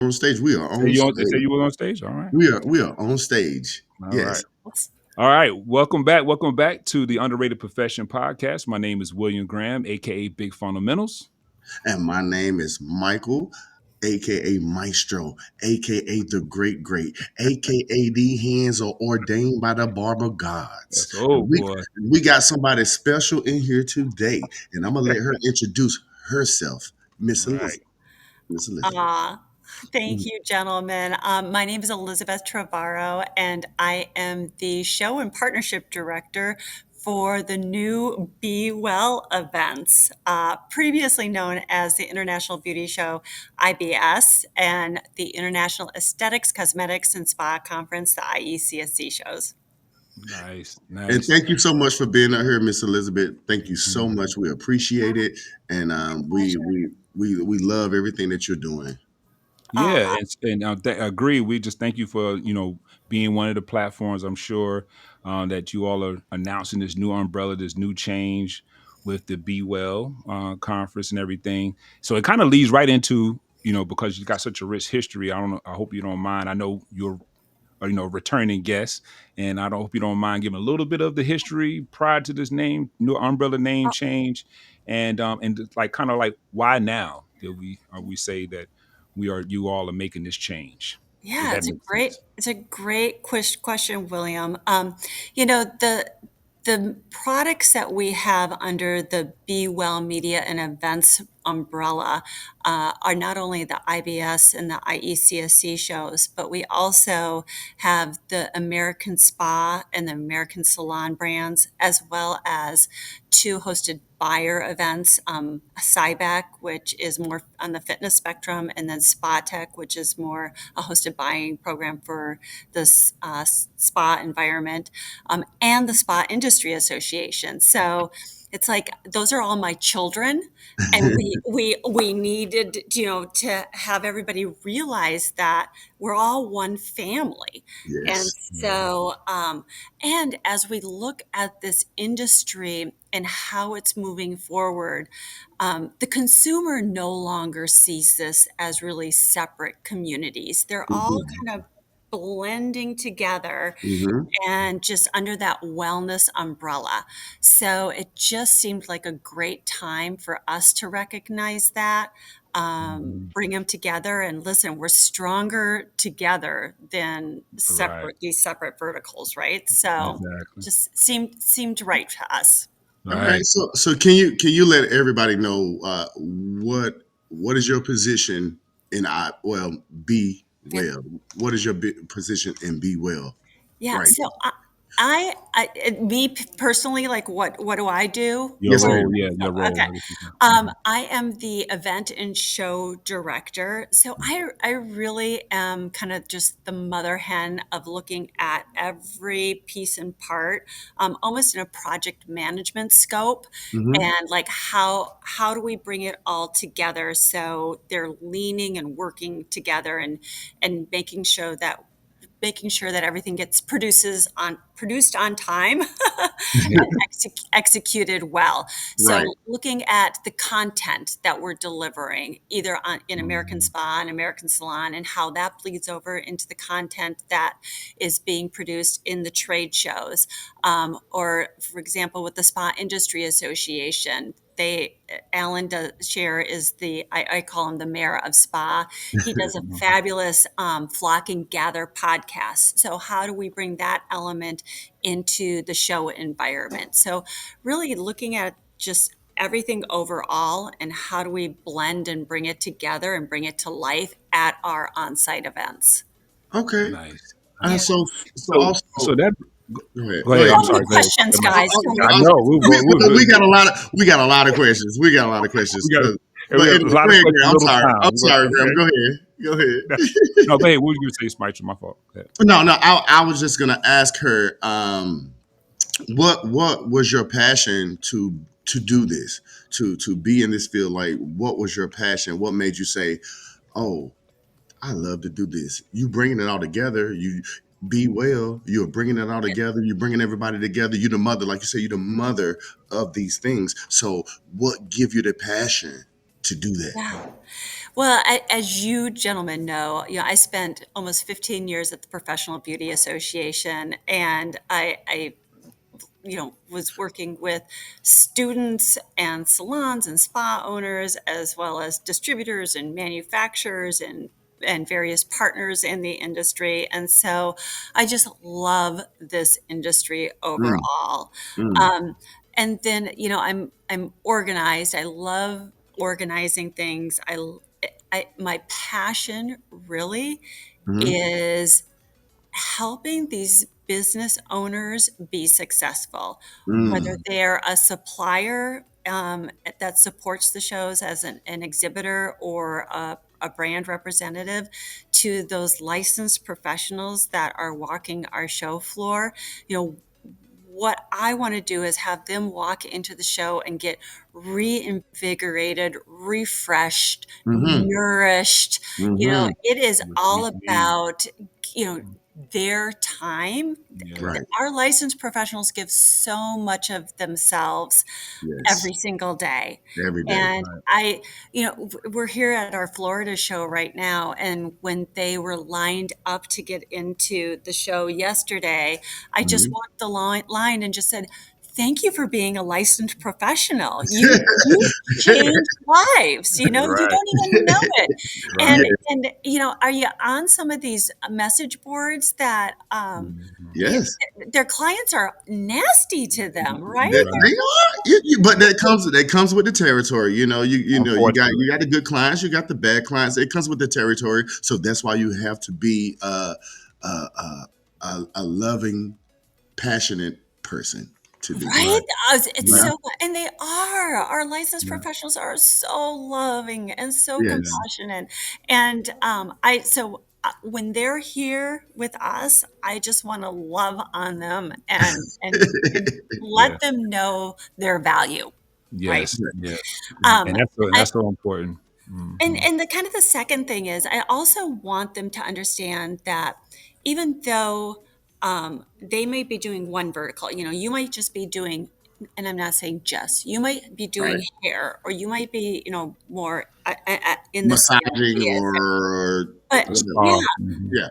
On stage. We are Say on you on, they say stage. you were on stage. All right. We are on stage. All right. Yes. All right. Welcome back. Welcome back to the Underrated Profession Podcast. My name is William Graham, aka Big Fundamentals. And my name is Michael, aka Maestro, aka the Great, aka the hands are ordained by the barber gods. Yes. Oh And we boy. we got somebody special in here today, and I'm gonna let her introduce herself, Miss All right. Elizabeth. Miss Elizabeth. Ah, thank Mhm. you, gentlemen. My name is Elizabeth Trevorrow, and I am the show and partnership director for the new Be Well events, previously known as the International Beauty Show IBS and the International Aesthetics, Cosmetics, and Spa Conference, the IECSC shows. Nice. And Nice. thank you so much for being out here, Miss Elizabeth. Thank you so Mhm. much. We appreciate it, and we Pleasure. we we love everything that you're doing. Yeah, and agree. We just thank you for being one of the platforms. I'm sure that you all are announcing this new umbrella, this new change with the Be Well conference and everything. So it kind of leads right into because you got such a rich history. I don't know. I hope you don't mind. I know you're returning guest, and I don't hope you don't mind giving a little bit of the history prior to this new umbrella name Uh, change, and like kind of like why now did we say that you all are making this change, if Yeah, that makes great. sense. It's a great question, William. You know, the products that we have under the Be Well Media and Events umbrella are not only the IBS and the IECSC shows, but we also have the American Spa and the American Salon brands, as well as two hosted buyer events, SciBack, which is more on the fitness spectrum, and then Spa Tech, which is more a hosted buying program for this spa environment, and the Spa Industry Association. So it's like those are all my children, and we needed to have everybody realize that we're all one family. And Yes. so and as we look at this industry and how it's moving forward, the consumer no longer sees this as really separate communities. They're all Mhm. kind of blending together Mhm. and just under that wellness umbrella. So it just seemed like a great time for us to recognize that, Mhm. bring them together, and listen, we're stronger together than Right. these separate verticals, right? So Exactly. just seemed right to us. All right. Right. So can you let everybody know what is your position in Be Yeah. Well? What is your position in Be Well Yeah. right So now? me personally, like what do I do? Your Yes, What? role, ma'am. yeah, your role. Okay. I guess you can. Mhm. I am the event and show director. So I really am kind of just the mother hen of looking at every piece and part, almost in a project management scope, Hmm. and like how do we bring it all together so they're leaning and working together and making sure that everything gets produced on time and executed well. Right. So looking at the content that we're delivering, either in American Mhm. Spa and American Salon, and how that bleeds over into the content that is being produced in the trade shows, or for example, with the Spa Industry Association. Alan Share is I call him the mayor of spa. He does a Mhm. fabulous flock and gather podcast. So how do we bring that element into the show environment? So really looking at just everything overall and how do we blend and bring it together and bring it to life at our on-site events. Okay. Nice. Uh, Yeah. Nice. so so So also so that go ahead. go Go ahead. ahead. I'm So many sorry. Go ahead. questions, Go ahead. guys. So many I I was- know questions. we really got good. a lot of questions. We got a lot of questions. We got But a anyway, lot go of ahead, questions, Graham. I'm little sorry. time. I'm sorry, Graham. Go ahead. Go ahead. No, go ahead. What were you gonna say, Spicer? My fault. Go ahead. No, I was just gonna ask her, what was your passion to do this, to be in this field? Like, what was your passion? What made you say, "Oh, I love to do this"? You bringing it all together. You Be Well. You're bringing it all together. You're bringing everybody together. You're the mother, like you say. You're the mother of these things. So, what give you the passion? to do that? Yeah. Well, as you gentlemen know, I spent almost 15 years at the Professional Beauty Association, and I was working with students and salons and spa owners, as well as distributors and manufacturers and various partners in the industry. And so I just love this industry Mm, overall. mm, Um, and then, I'm organized. I love organizing things. My passion really mhm, is helping these business owners be successful, whether mm, they're a supplier that supports the shows as an exhibitor or a brand representative, to those licensed professionals that are walking our show floor. What I want to do is have them walk into the show and get reinvigorated, refreshed, mhm, nourished. mhm. It is What all we need. about, you know, their time. Yeah. Right. Our licensed professionals give so much of themselves Yes. every single day. Every day. And Right. we're here at our Florida show right now. And when they were lined up to get into the show yesterday, I just Mhm. walked the line and just said, "Thank you for being a licensed professional. You change lives. You Right. don't even know it." Right. And are you on some of these message boards that Mhm. Yes. their clients are nasty to them, right? They Right. are. But that comes with the territory. You got the Unfortunately. good clients, you got the bad clients. It comes with the territory. So that's why you have to be a loving, passionate person to do that. Right? Right. It's Yeah. Right. so, and they are. Our licensed Yeah. professionals are so loving and so Yeah. Yes. compassionate. And when they're here with us, I just want to love on them and Yeah. let them know their value, right? Yes. Yes. Um, And that's so I, that's so important. Mhm. and the kind of the second thing is, I also want them to understand that even though they may be doing one vertical, you might just be doing, and I'm not saying just, you might be doing Right. hair, or you might be, more in the side of Massaging media. or But A whatever. spa. yeah, Mhm. Yeah.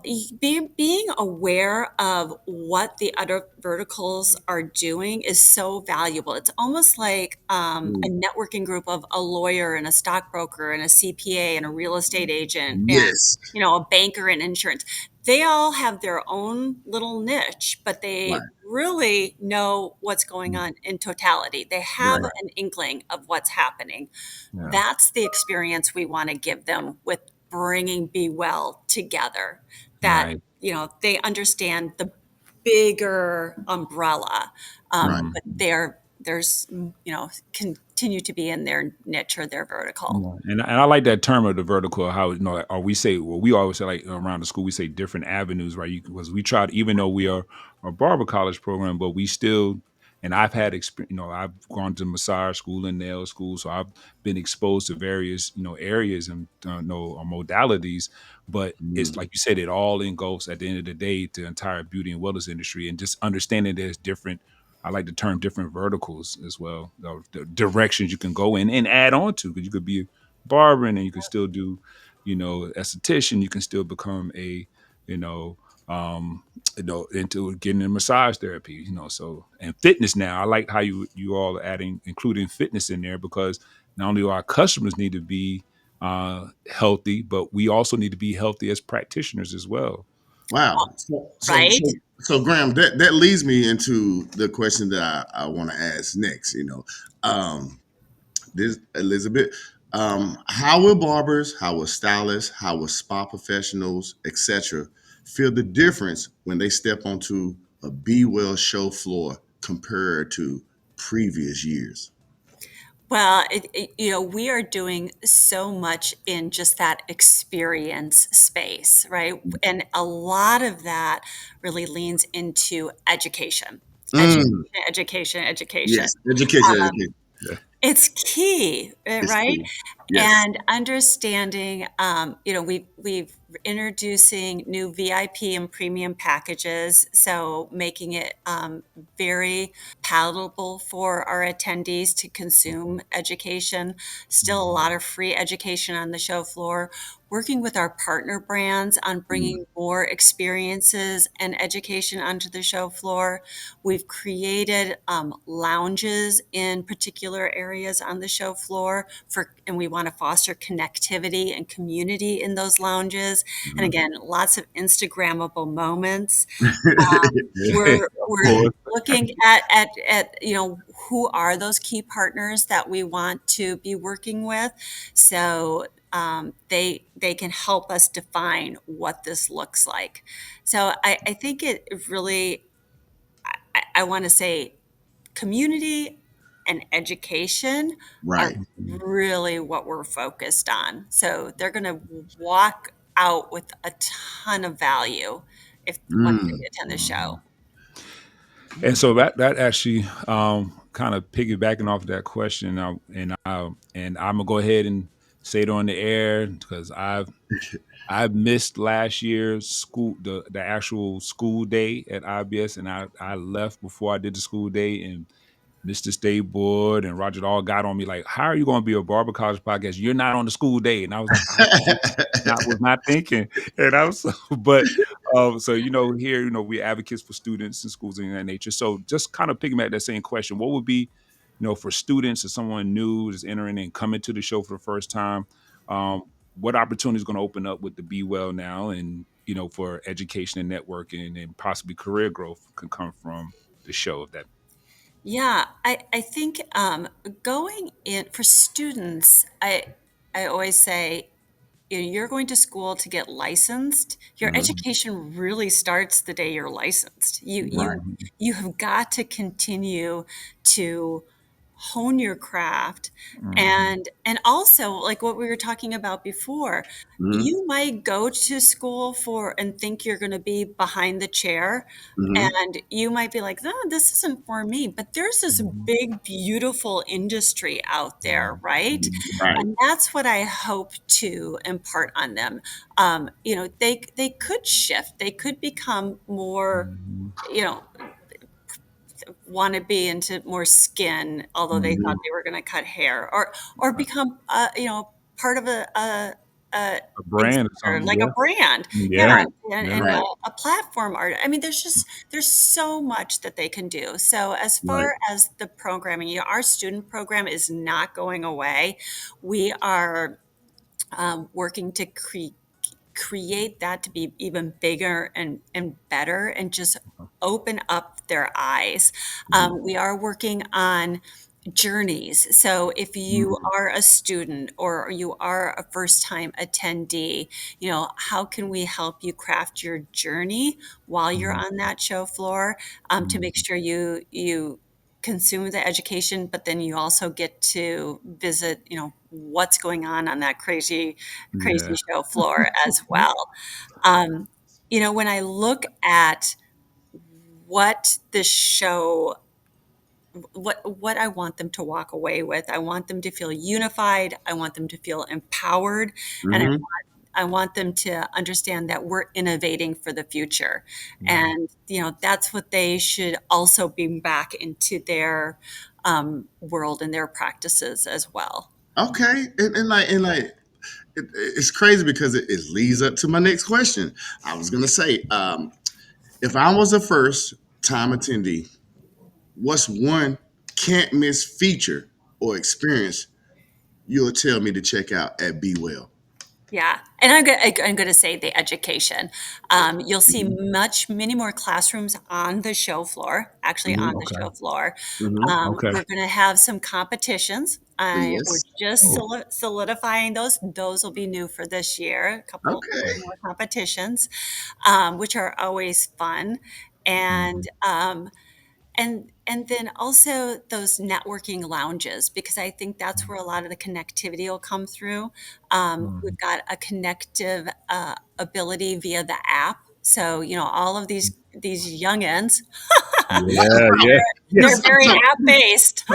Mhm. being aware of what the other verticals are doing is so valuable. It's almost like a Mm. networking group of a lawyer and a stockbroker and a CPA and a real estate agent and Yes. a banker and insurance. They all have their own little niche, but they Right. really know what's going Mm. on in totality. They have Right. an inkling of what's happening. Yeah. That's the experience we want to give them with bringing Be Well together, that Right. they understand the bigger umbrella, Right. but Mhm. there's continue to be in their niche or their vertical. Yeah, and I like that term of the vertical. How or we say, well, we always say like around the school, we say different avenues, right? Because we try to, even though we are a barber college program, but we still, and I've had experience. I've gone to massage school and nail school, so I've been exposed to various areas and modalities. But it's Mm. like you said, it all engulfs at the end of the day the entire beauty and wellness industry, and just understanding there's different. I like the term different verticals as well, the directions you can go in and add on to, because you could be a barber and then you could still do, esthetician. You can still become a, you know, um, into getting in massage therapy, so, and fitness now. I like how you all are adding, including fitness in there, because not only do our customers need to be healthy, but we also need to be healthy as practitioners as well. Wow. So, Right? Graham, that leads me into the question that I want to ask next. Um, this Elizabeth, how will barbers, how will stylists, how will spa professionals, etc., feel the difference when they step onto a Be Well show floor compared to previous years? Well, we are doing so much in just that experience space, right? And a lot of that really leans into education, education, Mm, education, education. yes, education, Um, education. Yeah. It's key, It's right? key. Yes. And understanding, we've introducing new VIP and premium packages, so making it very palatable for our attendees to consume education. Still a Mhm. lot of free education on the show floor. Working with our partner brands on Mm, bringing more experiences and education onto the show floor. We've created lounges in particular areas on the show floor and we want to foster connectivity and community in those lounges. And mhm. again, lots of Instagrammable moments. Of We're course. looking at who are those key partners that we want to be working with, so they can help us define what this looks like. So I think it really, I want to say community and education are Right. Mhm. really what we're focused on. So they're going to walk out with a ton of value if once they Mm, attend the show. Mhm. And so that actually kind of piggybacking off of that question, and I'm gonna go ahead and say it on the air because I missed last year's school, the actual school day at IBS, and I left before I did the school day, and Mr. State Board and Roger all got on me like, "How are you going to be a barber college podcast? You're not on the school day." And I was like, "I just not was not thinking." And I was, but so here we advocates for students and schools and that nature. So just kind of picking back that same question, what would be, for students or someone new is entering and coming to the show for the first time, what opportunity is going to open up with the Be Well now, and for education and networking and possibly career growth can come from the show of that. Yeah, I think going in for students, I always say, you're going to school to get licensed. Your mhm. education really starts the day you're licensed. You Right. you you have got to continue to hone your craft, Mhm. and also like what we were talking about before, Mhm, you might go to school for and think you're going to be behind the chair, mhm, and you might be like, no, this isn't for me, but there's this Mhm. big beautiful industry out there, Mhm. right? Mhm. right. And that's what I hope to impart on them. They could shift, they could become more, Mhm. you know want to be into more skin, although they thought Mhm. they were going to cut hair, or Right. become part of a A brand or exhibitor, something, like a yeah. brand. Yeah, Yeah. Right. and Yeah. Right. a platform art. I mean, there's so much that they can do. So as Right. far as the programming, our student program is not going away. We are working to create that to be even bigger and better, and just open up their eyes. Mhm. We are working on journeys. So if you Mm, are a student or you are a first time attendee, how can we help you craft your journey while you're Mhm. on that show floor, to make Mhm. sure you consume the education, but then you also get to visit, what's going on that crazy Yeah. show floor as well. Um, when I look at what this show, what I want them to walk away with, I want them to feel unified. I want them to feel empowered, and mhm. I want them to understand that we're innovating for the future, Right. and that's what they should also bring back into their world and their practices as well. Okay. And it's crazy because it leads up to my next question. I was gonna say, if I was a first time attendee, what's one can't miss feature or experience you'll tell me to check out at Be Well? Yeah, and I'm going to say the education. You'll see Hmm. many more classrooms on the show floor, actually on Hmm. the Okay. show floor. Hmm. Okay. We're going to have some competitions. We're Yes. just Oh. solidifying those. Those will be new for this year. A couple Okay. more competitions, which are always fun, and Mhm. and then also those networking lounges, because I think that's where a lot of the connectivity will come through. We've Mhm. got a connective ability via the app. So all of these youngins Yeah, yeah, They're yes. very So, app based.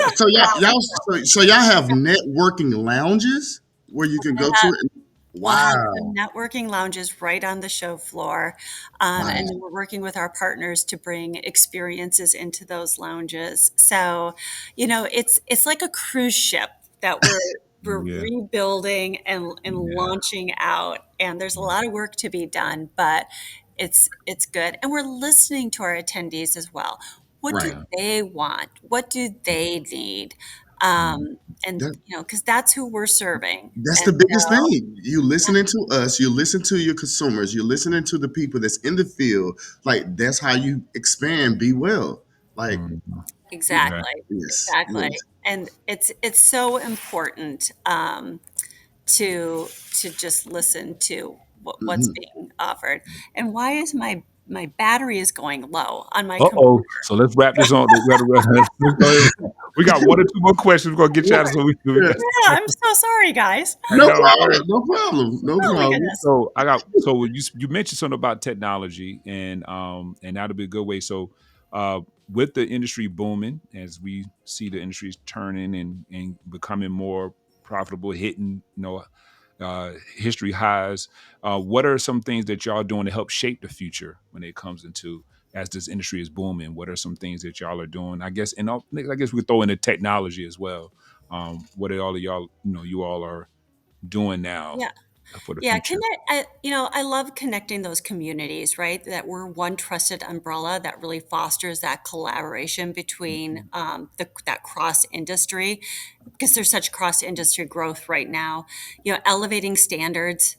so y'all have networking lounges where you can go to it. We'll have Wow, some networking lounges right on the show floor. And wow, then we're working with our partners to bring experiences into those lounges. So, it's like a cruise ship that we're Yeah, rebuilding and yeah. launching out. And there's a lot of work to be done, but it's good. And we're listening to our attendees as well. What do right. Yeah. they want? What do they need? Mm. And That, because that's who we're serving. that's And the biggest so thing. You listening to us, you listen to your consumers, you listening to the people that's in the field. Like that's how you expand. Be well. Like Mhm. Yeah. exactly, yes, exactly. yes. And it's so important to just listen to what's Mhm. being offered. And why is my battery is going low on my computer? Uh-oh. So let's wrap this on. Let's go ahead. We got one or two more questions. We're gonna get you out of so we Yeah. got Yeah, I'm so sorry, guys. I No know. problem. No problem. No Oh my problem. goodness. So you mentioned something about technology and that'll be a good way. So uh with the industry booming, as we see the industries turning and becoming more profitable, hitting history highs. What are some things that y'all doing to help shape the future when it comes into as this industry is booming? What are some things that y'all are doing? I guess I guess we could throw in the technology as well. What are all of y'all you all are doing now Yeah. for the Yeah, future? I love connecting those communities, right? That we're one trusted umbrella that really fosters that collaboration between that cross industry, because there's such cross industry growth right now. Elevating standards,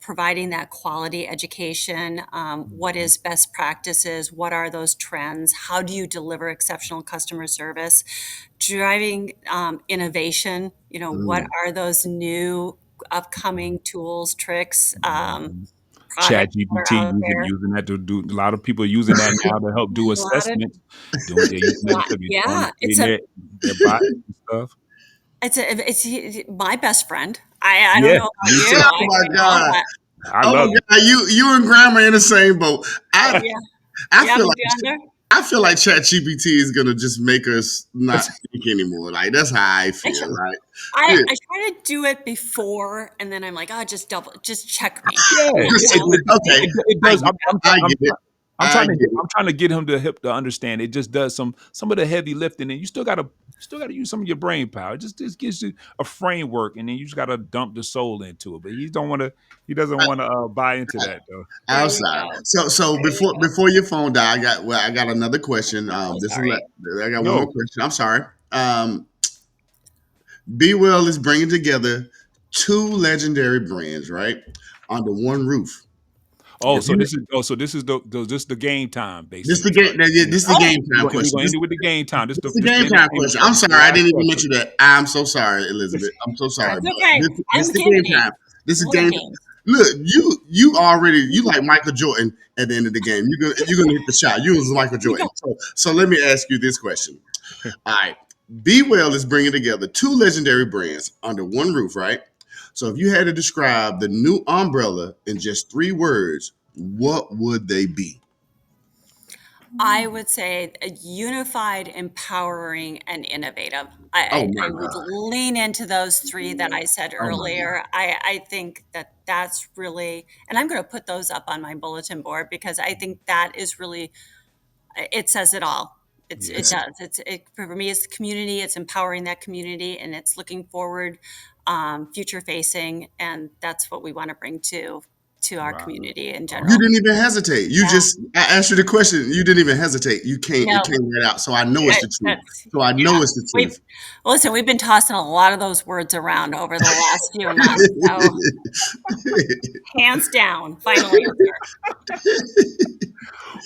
providing that quality education. What is best practices? What are those trends? How do you deliver exceptional customer service? Driving innovation. What Mm. are those new upcoming tools, tricks, Mhm. Chat products that are GPT out there. using that to do a lot of people are using that now to help do A lot of assessments. Doing they're using that to be on yeah, it's creating a their bots and stuff. it's my best friend. I don't Yeah, know about me you, too. Oh my God. but I Oh love my God. You and grandma in the same boat. oh I yeah, I yeah, feel we'll like be on there. ChatGPT is gonna just make us not think anymore. Like that's how I I feel. try, Like yeah, I try to do it before, and then I'm like, oh, just check me. Yeah, just okay. it I does. get it. I get it. I get it. I'm trying to get him to understand. It just does some of the heavy lifting, and you still gotta use some of your brain power. It just gives you a framework, and then you just gotta dump the soul into it. But he doesn't want to buy into I, that though. There you outside. go. So There you go. before your phone die, I got another question. I'm so This is sorry. I got one more No. question. I'm sorry. Be Well is bringing together two legendary brands, right, under one roof. If you This is the game time this the basically. game, Yeah. this the Oh, game time We're question. gonna end it with the game time. This the This the game time entertainment question. show. I'm This is the sorry, I last didn't even question. mention that. I'm so sorry, Elizabeth. I'm so sorry, that's but okay. this I'm the game game of games. time. This is Love game. games. Look, you already you like Michael Jordan at the end of the game. You're gonna hit the shot. You was Michael You Jordan. go. So let me ask you this question. All right, Be Well is bringing together two legendary brands under one roof, right? So if you had to describe the new umbrella in just three words, what would they be? I would say a unified, empowering, and innovative. Oh I my would God. lean into those three that I said Oh my God. earlier. I think that that's really, and I'm going to put those up on my bulletin board because I think that is really, it says it all. It Yeah. does. For me, it's the community. It's empowering that community, and it's looking forward, future facing, and that's what we want to bring to our Wow. community in You general. didn't even hesitate. You Yeah. just I asked you the question. You didn't even hesitate. You came No, it came right out. So I know it's the truth. that's So I know yeah. it's the We've truth. listen, we've been tossing a lot of those words around over the last few months. So hands down, final answer.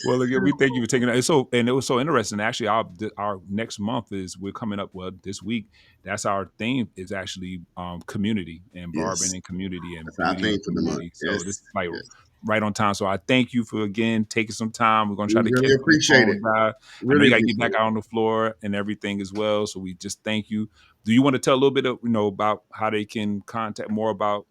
Well, again, we thank you for taking that. And it was so interesting. Actually, our next month is we're coming up. Well, this week, that's our theme is actually community and barbering Yes. and community and That's our beauty thing and for the month. community. So this Yes. is like Yes. right on time. So I thank you for again taking some time. We're gonna We try to really catch you on the appreciate it. phone, guy. I know Really you got to get appreciate back it. out on the floor and everything as well. So we just thank you. Do you want to tell a little bit of about how they can contact more about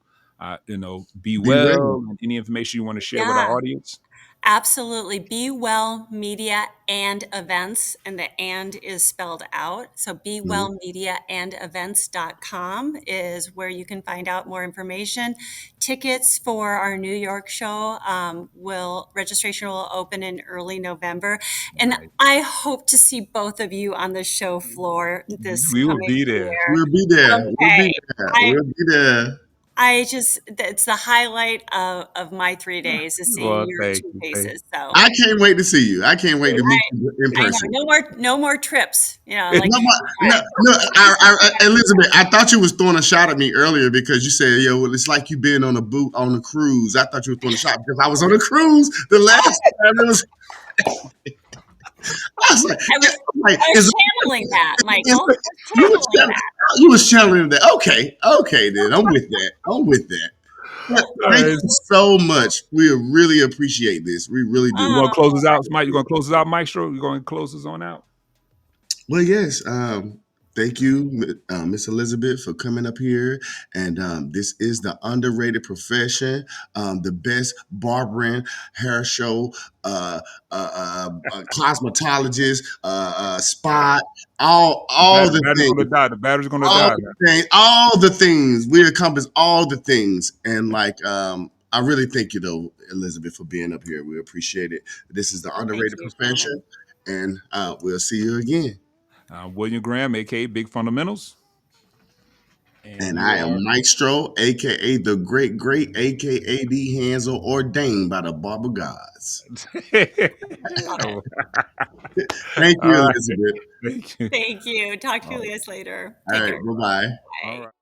Be Be well. Well and any information you want to share with Yeah. our audience? Absolutely. Be Well Media and Events, and the and is spelled out. So Mhm. bewellmediaandevents.com is where you can find out more information. Tickets for our New York show registration will open in early November. And Nice. I hope to see both of you on the show floor this We will coming be there. year. We'll be there. We'll be Okay. there. We'll be there. It's the highlight of my 3 days is seeing Well, your thank two you. faces. So I can't wait to see you. I can't wait to meet you in I know person. no more trips, like No, no, time. no. Elizabeth, I thought you was throwing a shot at me earlier because you said, "Yo, well, it's like you been on a boot on a cruise." I thought you were throwing a shot because I was on a cruise the last time. It was. I was like, I was I was channeling that, is, Michael. I was you was channeling telling, that. you was telling that. Okay, okay, then I'm with that. I'm with that. Well, thank you Nice. so much. We really appreciate this. We really You do. gonna Oh, close us out, Mike? You gonna close us out, Maestro? You gonna close us on out? Well, yes. Thank you, Miss Elizabeth, for coming up here. And this is the underrated profession, the best barbering, hair show, cosmetologist, spot, all The the battery's things. gonna die. The battery's gonna All die. the things, all the things. We encompass all the things. And like I really thank you though, Elizabeth, for being up here. We appreciate it. This is the thank underrated you, gentlemen. profession. And we'll see you again. William Graham, aka Big Fundamentals, and And we I are. am Maestro, aka the Great Great, aka the Hansel, ordained by the Barber Gods. Love it. Thank you, All right. Elizabeth. Thank you. Thank you. Talk to you All guys later. All Take right, care. bye bye. all Bye. right.